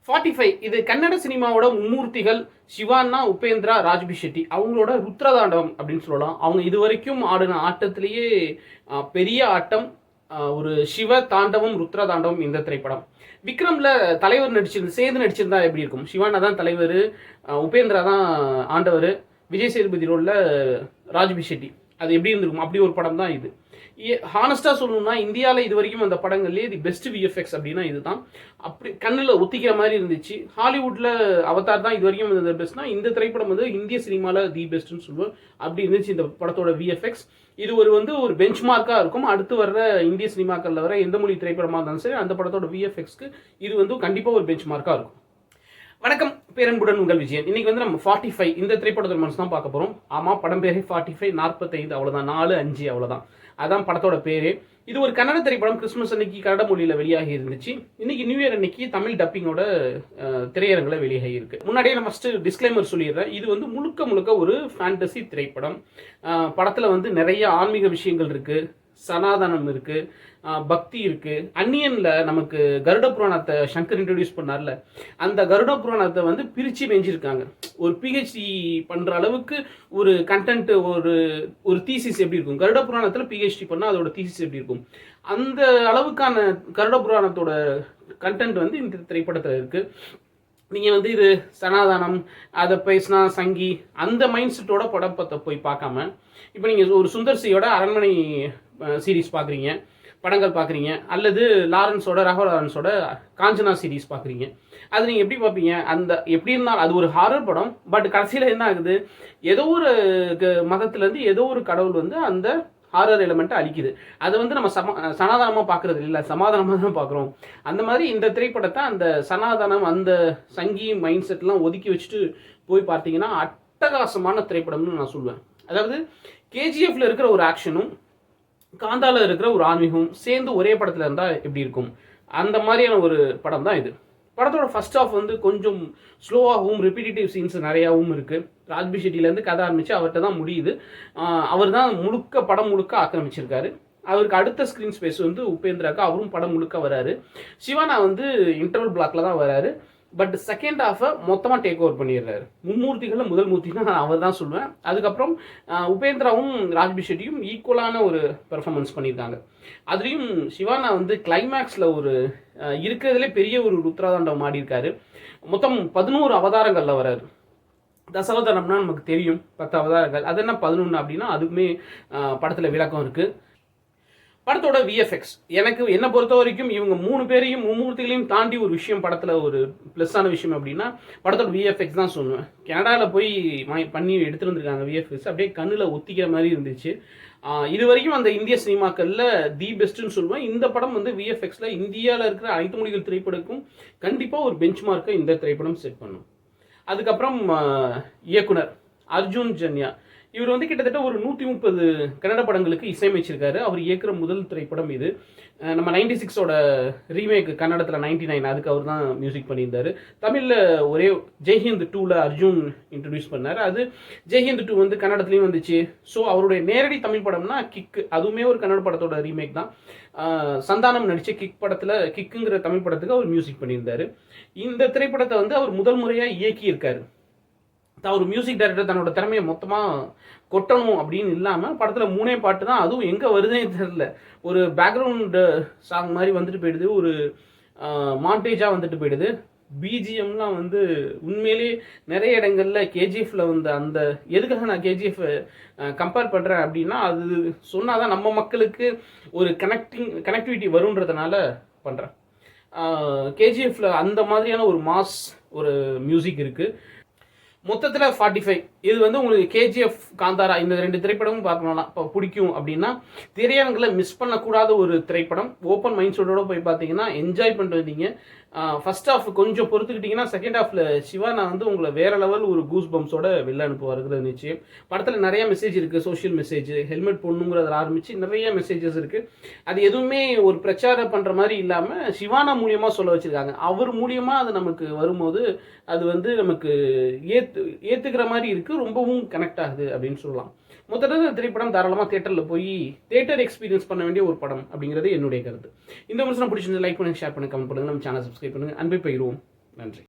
45 இது கன்னட சினிமாவோட மும்மூர்த்திகள் சிவான்னா, உபேந்திரா, ராஜ்பி ஷெட்டி அவங்களோட ருத்ரதாண்டவம் அப்படின்னு சொல்லலாம். அவங்க இது வரைக்கும் ஆடின ஆட்டத்திலேயே பெரிய ஆட்டம் ஒரு சிவ தாண்டவம், ருத்ரதாண்டவம் இந்த திரைப்படம். விக்ரம்ல தலைவர் சேர்ந்து நடிச்சிருந்தா எப்படி இருக்கும்? சிவானா தான் தலைவர், உபேந்திரா தான் ஆண்டவர், விஜய் சேதுபதி ரோலில் ராஜ்பி ஷெட்டி. அது எப்படி இருந்திருக்கும்? அப்படி ஒரு படம் தான் இது. ஹானஸ்டாக சொல்லணும்னா இந்தியாவில் இது வரைக்கும் அந்த படங்கள்லேயே தி பெஸ்ட் விஎஃப்எக்ஸ் அப்படின்னா இதுதான். அப்படி கண்ணில் ஒத்திக்கிற மாதிரி இருந்துச்சு. ஹாலிவுட்டில் அவதார் தான் இது வரைக்கும் இந்த பெஸ்ட்னா, இந்த திரைப்படம் வந்து இந்திய சினிமாவில் தி பெஸ்ட்னு சொல்லுவோம். அப்படி இருந்துச்சு இந்த படத்தோட விஎஃப்எக்ஸ். இது ஒரு பெஞ்ச் மார்க்காக இருக்கும். அடுத்து வர்ற இந்திய சினிமாக்களில் வர எந்த மொழி திரைப்படமாக இருந்தாலும் சரி, அந்த படத்தோட விஎஃப்எக்ஸ்க்கு இது கண்டிப்பாக ஒரு பெஞ்ச் மார்க்காக இருக்கும். வணக்கம், பேரன்புடன் உங்கள் விஜயன். இன்னைக்கு நம்ம 45 இந்த திரைப்படத்தோட மனசு தான் பார்க்க போகிறோம். ஆமாம், படம் பேரே 45, 45 அவ்வளோதான், 4-5 அவ்வளோதான், அதான் படத்தோட பேரு. இது ஒரு கன்னட திரைப்படம். கிறிஸ்துமஸ் அன்னைக்கு கன்னட மொழியில் வெளியாகி இருந்துச்சு. இன்னைக்கு நியூ இயர் அன்னைக்கு தமிழ் டப்பிங்கோட திரையரங்கில் வெளியாகி இருக்கு. முன்னாடியே நான் ஃபர்ஸ்ட் டிஸ்க்ளைமர் சொல்லிடுறேன். இது முழுக்க ஒரு ஃபேண்டசி திரைப்படம். படத்தில் நிறைய ஆன்மீக விஷயங்கள் இருக்கு, சனாதனம் இருக்கு, பக்தி இருக்கு. அன்னியன்ல நமக்கு கருட புராணத்தை சங்கர் இன்ட்ரோடியூஸ் பண்ணார்ல, அந்த கருட புராணத்தை பிரிச்சு வெஞ்சிருக்காங்க. ஒரு பிஹெச்டி பண்ற அளவுக்கு ஒரு கண்டென்ட், ஒரு தீசிஸ் எப்படி இருக்கும், கருட புராணத்துல பிஹெச்டி பண்ணா அதோட தீசிஸ் எப்படி இருக்கும், அந்த அளவுக்கான கருட புராணத்தோட கண்டென்ட் இந்த திரைப்படத்தில் இருக்கு. நீங்கள் இது சனாதனம், அதை பேசினா சங்கி, அந்த மைண்ட் செட்டோட படத்தை போய் பார்க்காம, இப்போ நீங்கள் ஒரு சுந்தர்சியோட அரண்மனை சீரீஸ் பார்க்குறீங்க, படங்கள் பார்க்குறீங்க, அல்லது ராகவ லாரன்ஸோட காஞ்சனா சீரீஸ் பார்க்குறீங்க. அது நீங்கள் எப்படி பார்ப்பீங்க? அந்த எப்படி இருந்தாலும் அது ஒரு ஹாரர் படம். பட் கடைசியில் என்ன ஆகுது, ஏதோ ஒரு மதத்துலேருந்து ஏதோ ஒரு கடவுள் அந்த ஹாரர் எலிமெண்ட்டை அழிக்குது. அதை நம்ம சனாதனமாக பார்க்குறது இல்லை, சமாதானமாக தான் பார்க்குறோம். அந்த மாதிரி இந்த திரைப்படத்தை அந்த சனாதனம், அந்த சங்கி மைண்ட் செட்லாம் ஒதுக்கி வச்சுட்டு போய் பார்த்தீங்கன்னா அட்டகாசமான திரைப்படம்னு நான் சொல்லுவேன். அதாவது கேஜிஎஃப்ல இருக்கிற ஒரு ஆக்ஷனும் காந்தால இருக்கிற ஒரு ஆன்மீகமும் சேர்ந்து ஒரே படத்தில் இருந்தால் எப்படி இருக்கும், அந்த மாதிரியான ஒரு படம் தான் இது. படத்தோட ஃபர்ஸ்ட் ஆஃப் கொஞ்சம் ஸ்லோவாகவும் ரிப்பீட்டேட்டிவ் சீன்ஸ் நிறையாவும் இருக்குது. ராஜ்பி ஷெட்டிலேருந்து கதை ஆரம்பித்து அவர்கிட்ட தான் முடியுது. அவர் தான் படம் முழுக்க ஆக்கிரமிச்சிருக்காரு. அவருக்கு அடுத்த ஸ்க்ரீன் ஸ்பேஸ் உபேந்திராக்கு, அவரும் படம் முழுக்க வராரு. சிவானா இன்டர்வல் பிளாக்ல தான் வராரு. பட் செகண்ட் ஹாஃபை மொத்தமாக டேக் ஓவர் பண்ணிடுறாரு. மும்மூர்த்திகளில் முதல் மூர்த்தினா நான் அவர் தான் சொல்லுவேன். அதுக்கப்புறம் உபேந்திராவும் ராஜ்பி ஷெட்டியும் ஈக்குவலான ஒரு பெர்ஃபார்மன்ஸ் பண்ணியிருக்காங்க. அதுலேயும் சிவானா கிளைமேக்ஸில் இருக்கிறதுலே பெரிய ஒரு ருத்ராதாண்டவம் ஆடியிருக்காரு. மொத்தம் 11 அவதாரங்களில் வராரு. தசாவதாரம்னா நமக்கு தெரியும் 10 அவதாரங்கள். அது என்ன 11 அப்படின்னா அதுக்குமே படத்தில் விளக்கம் இருக்குது. படத்தோட விஎஃப்எக்ஸ் என்னை பொறுத்த வரைக்கும் இவங்க 3 பேரையும் மும்மூர்த்திகளையும் தாண்டி ஒரு விஷயம் படத்தில் ஒரு ப்ளஸ்ஸான விஷயம் அப்படின்னா படத்தோட விஎஃப்எக்ஸ் தான் சொல்லுவேன். கனடாவில் போய் பண்ணி எடுத்துகிட்டு வந்திருக்காங்க விஎஃப்எக்ஸ். அப்படியே கண்ணில் ஒத்திக்கிற மாதிரி இருந்துச்சு. இது வரைக்கும் அந்த இந்திய சினிமாக்களில் தி பெஸ்ட்டுன்னு சொல்லுவேன். இந்த படம் விஎஃப்எக்ஸில் இந்தியாவில் இருக்கிற அனைத்து மொழிகள் திரைப்படக்கும் கண்டிப்பாக ஒரு பெஞ்ச் மார்க்கை இந்த திரைப்படம் செட் பண்ணும். அதுக்கப்புறம் இயக்குனர் அர்ஜுன் ஜன்யா, இவர் கிட்டத்தட்ட ஒரு 130 கன்னட படங்களுக்கு இசையமைச்சிருக்காரு. அவர் இயக்குற முதல் திரைப்படம் இது. நம்ம 96ஓட ரீமேக் கன்னடத்தில் 99, அதுக்கு அவர் தான் மியூசிக் பண்ணியிருந்தார். தமிழில் ஒரே ஜெய்ஹிந்த் 2ல அர்ஜுன் இன்ட்ரடியூஸ் பண்ணார். அது ஜெய்ஹிந்த் 2 கன்னடத்துலேயும் வந்துச்சு. ஸோ அவருடைய நேரடி தமிழ் படம்னா கிக், அதுவுமே ஒரு கன்னட படத்தோட ரீமேக் தான். சந்தானம் நடித்த கிக்குங்கிற தமிழ் படத்துக்கு அவர் மியூசிக் பண்ணியிருந்தார். இந்த திரைப்படத்தை அவர் முதல் முறையாக இயக்கியிருக்காரு. ஒரு மியூசிக் டைரக்டர் தன்னோட திறமையை மொத்தமாக கொட்டணும் அப்படின்னு இல்லாமல் படத்தில் 3 பாட்டு தான், அதுவும் எங்கே வருதுன்னே தெரியல. ஒரு பேக்ரவுண்டு சாங் மாதிரி போயிடுது, ஒரு மாண்டேஜாக போயிடுது. பிஜிஎம்லாம் உண்மையிலேயே நிறைய இடங்களில் கேஜிஎஃப்ல அந்த எதுக்காக நான் கேஜிஎஃப் கம்பேர் பண்ணுறேன் அப்படின்னா, அது சொன்னால் தான் நம்ம மக்களுக்கு ஒரு கனெக்டிவிட்டி வருன்றதுனால பண்ணுறேன். கேஜிஎஃப்ல அந்த மாதிரியான ஒரு மாஸ் ஒரு மியூசிக் இருக்குது. மொத்தத்தில் 45 இது உங்களுக்கு கேஜிஎஃப், காந்தாரா இந்த 2 திரைப்படமும் பார்க்கணும்னா பிடிக்கும் அப்படின்னா திரையரங்கில் மிஸ் பண்ணக்கூடாத ஒரு திரைப்படம். ஓப்பன் மைண்ட் செட்டோட போய் பார்த்தீங்கன்னா என்ஜாய் பண்ணிட்டு வந்தீங்க. ஃபர்ஸ்ட் ஹாஃப் கொஞ்சம் பொறுத்துக்கிட்டிங்கன்னா செகண்ட் ஹாஃபில் சிவானா உங்களை வேற லெவல் ஒரு கூஸ் பம்ப்ஸோட வெளில அனுப்புவாருங்கிறது நிச்சயம். படத்தில் நிறைய மெசேஜ் இருக்குது, சோஷியல் மெசேஜ், ஹெல்மெட் போடணுங்கிறத ஆரம்பித்து நிறைய மெசேஜஸ் இருக்குது. அது எதுவுமே ஒரு பிரச்சாரம் பண்ணுற மாதிரி இல்லாமல் சிவானா மூலியமாக சொல்ல வச்சுருக்காங்க. அவர் மூலியமாக அது நமக்கு வரும்போது அது நமக்கு ஏற்றுக்கிற மாதிரி இருக்குது, ரொம்பவும் கனெக்ட் ஆகுது அப்படின்னு சொல்லலாம். மொத்தத்தில் திரைப்படம் தாராளமாக தியேட்டர் எக்ஸ்பீரியன்ஸ் பண்ண வேண்டிய ஒரு படம் அப்படிங்கிறது என்னுடைய கருத்து. இந்த விமர்சனம் பிடிச்சிருந்து லைக் பண்ணுங்க, ஷேர் பண்ணுங்க, கமெண்ட் பண்ணுங்க, நம்ம சேனல் சப்ஸ்கிரைப் பண்ணுங்க. அன்பை பகிர்வோம். நன்றி.